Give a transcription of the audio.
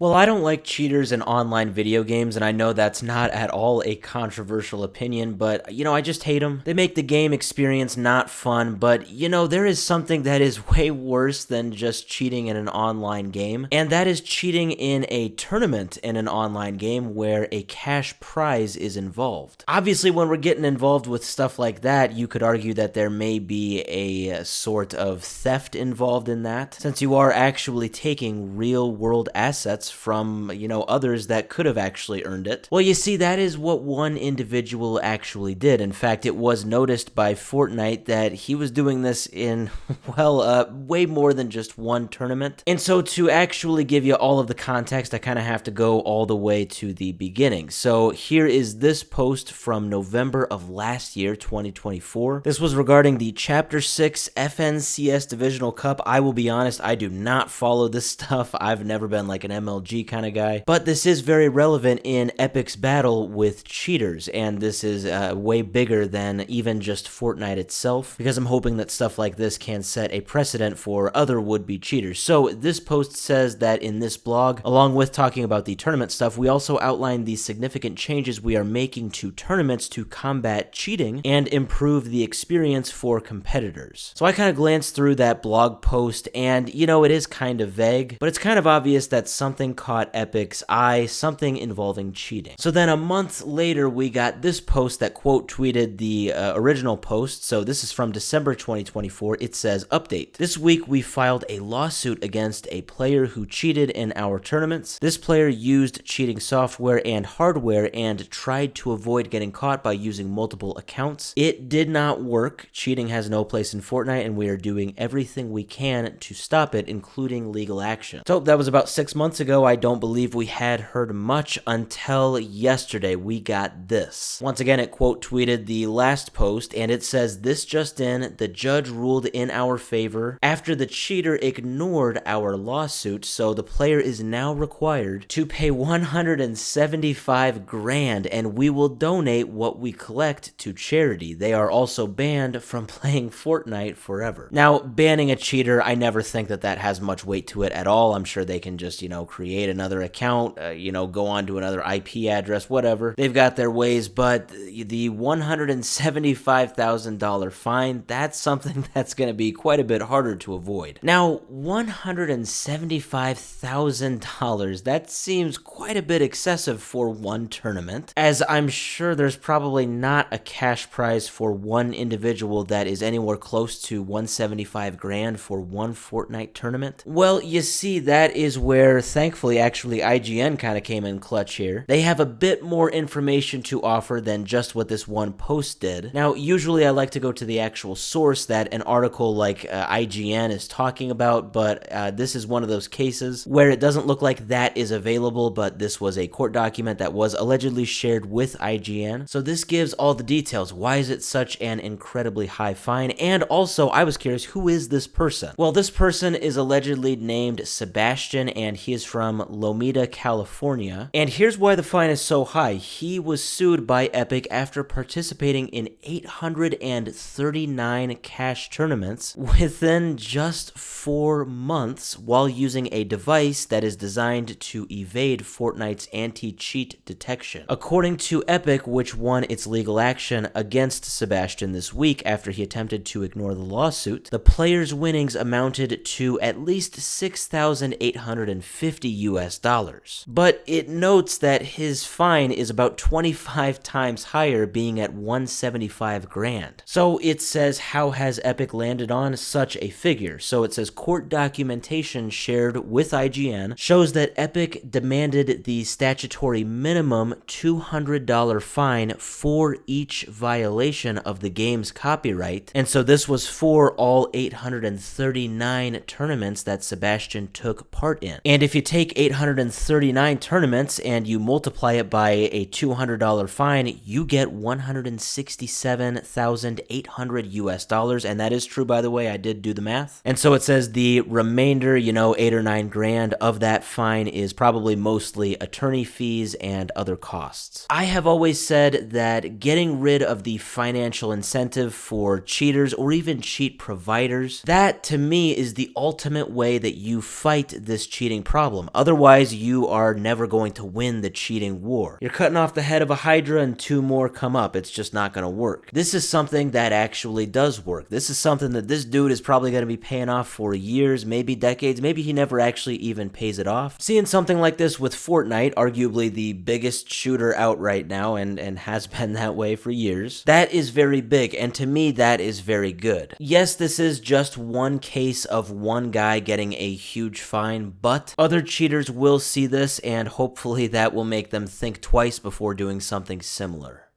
Well, I don't like cheaters in online video games, and I know that's not at all a controversial opinion, but, I just hate them. They make the game experience not fun, but, there is something that is way worse than just cheating in an online game, and that is cheating in a tournament in an online game where a cash prize is involved. Obviously, when we're getting involved with stuff like that, you could argue that there may be a sort of theft involved in that, since you are actually taking real-world assets from, others that could have actually earned it. Well, you see, that is what one individual actually did. In fact, it was noticed by Fortnite that he was doing this in, way more than just one tournament. And so to actually give you all of the context, I kind of have to go all the way to the beginning. So here is this post from November of last year, 2024. This was regarding the Chapter 6 FNCS Divisional Cup. I will be honest, I do not follow this stuff. I've never been like an MLG kind of guy, but this is very relevant in Epic's battle with cheaters, and this is way bigger than even just Fortnite itself, because I'm hoping that stuff like this can set a precedent for other would-be cheaters. So this post says that in this blog, along with talking about the tournament stuff, we also outline the significant changes we are making to tournaments to combat cheating and improve the experience for competitors. So I kind of glanced through that blog post, and it is kind of vague, but it's kind of obvious that something caught Epic's eye, something involving cheating. So then a month later, we got this post that quote tweeted the original post. So this is from December 2024. It says, "Update. This week we filed a lawsuit against a player who cheated in our tournaments. This player used cheating software and hardware and tried to avoid getting caught by using multiple accounts. It did not work. Cheating has no place in Fortnite, and we are doing everything we can to stop it, including legal action." So that was about 6 months ago. I don't believe we had heard much until yesterday. We got this. Once again, it quote tweeted the last post, and it says, "This just in, the judge ruled in our favor after the cheater ignored our lawsuit, so the player is now required to pay 175 grand, and we will donate what we collect to charity. They are also banned from playing Fortnite forever." Now, banning a cheater, I never think that that has much weight to it at all. I'm sure they can just, create another account, go on to another IP address, whatever. They've got their ways, but the $175,000 fine, that's something that's going to be quite a bit harder to avoid. Now, $175,000, that seems quite a bit excessive for one tournament, as I'm sure there's probably not a cash prize for one individual that is anywhere close to 175 grand for one Fortnite tournament. Well, you see, that is where, thankfully, actually, IGN kind of came in clutch here. They have a bit more information to offer than just what this one post did. Now, usually I like to go to the actual source that an article like IGN is talking about, but this is one of those cases where it doesn't look like that is available, but this was a court document that was allegedly shared with IGN. So this gives all the details. Why is it such an incredibly high fine? And also, I was curious, who is this person? Well, this person is allegedly named Sebastian, and he is from Lomita, California. And here's why the fine is so high. He was sued by Epic after participating in 839 cash tournaments within just 4 months while using a device that is designed to evade Fortnite's anti-cheat detection. According to Epic, which won its legal action against Sebastian this week after he attempted to ignore the lawsuit, the player's winnings amounted to at least $6,850 US. But it notes that his fine is about 25 times higher, being at 175 grand. So it says, how has Epic landed on such a figure? So it says, court documentation shared with IGN shows that Epic demanded the statutory minimum $200 fine for each violation of the game's copyright. And so this was for all 839 tournaments that Sebastian took part in. And if you take 839 tournaments and you multiply it by a $200 fine, you get $167,800 US. And that is true, by the way. I did do the math. And so it says the remainder, 8 or 9 grand of that fine is probably mostly attorney fees and other costs. I have always said that getting rid of the financial incentive for cheaters or even cheat providers, that to me is the ultimate way that you fight this cheating problem. Otherwise, you are never going to win the cheating war. You're cutting off the head of a hydra and 2 more come up. It's just not going to work. This is something that actually does work. This is something that this dude is probably going to be paying off for years, maybe decades. Maybe he never actually even pays it off. Seeing something like this with Fortnite, arguably the biggest shooter out right now and has been that way for years, that is very big, and to me that is very good. Yes, this is just one case of one guy getting a huge fine, but other cheaters will see this and hopefully that will make them think twice before doing something similar.